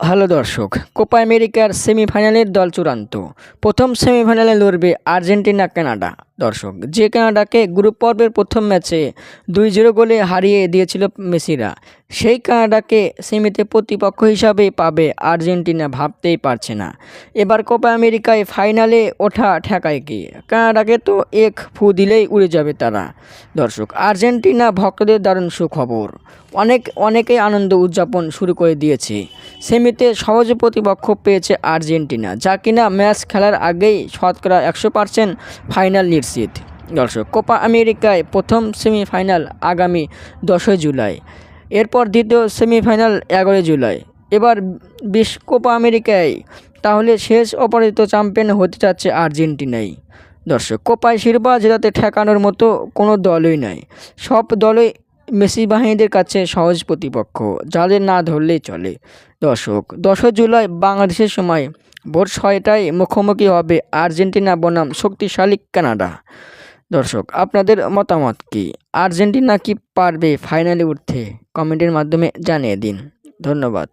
Hello দর্শক, Copa আমেরিকার সেমিফাইনালের দল চূড়ান্ত। প্রথম সেমিফাইনালে লড়বে আর্জেন্টিনা কানাডা। দর্শক, যে কানাডাকে গ্রুপ পর্বের প্রথম ম্যাচে 2-0 গোলে হারিয়ে দিয়েছিল মেসিরা, সেই কানাডাকে সেমিতে প্রতিপক্ষ হিসাবে পাবে আর্জেন্টিনা ভাবতেই পারছে না। এবার কোপা আমেরিকায় ফাইনালে ওঠা ঠেকায় কি? কানাডাকে তো এক ফু দিলেই উড়ে যাবে তারা। দর্শক, আর্জেন্টিনা ভক্তদের দারুণ সুখবর। অনেকেই আনন্দ উদযাপন শুরু করে দিয়েছে। সেমিতে সহজে প্রতিপক্ষ পেয়েছে আর্জেন্টিনা, যা কিনা ম্যাচ খেলার আগেই শতকরা 100% ফাইনাল নিশ্চিত। দর্শক, কোপা আমেরিকায় প্রথম সেমিফাইনাল আগামী 10 জুলাই, এরপর দ্বিতীয় সেমিফাইনাল 11 জুলাই। এবার কোপা আমেরিকায় তাহলে শেষ অপরাজিত চ্যাম্পিয়ন হতে যাচ্ছে আর্জেন্টিনাই। দর্শক, কোপায় শিরোপা জেতাতে ঠেকানোর মতো কোনো দলই নাই। সব দলই মেসি বাহিনীদের কাছে সহজ প্রতিপক্ষ, যাদের না ধরলেই চলে। দর্শক, 10 জুলাই বাংলাদেশের সময় ভোর 6টায় মুখোমুখি হবে আর্জেন্টিনা বনাম শক্তিশালী কানাডা। দর্শক, আপনাদের মতামত কি? আর্জেন্টিনা কি পারবে ফাইনালে উঠতে? কমেন্টের মাধ্যমে জানিয়ে দিন। ধন্যবাদ।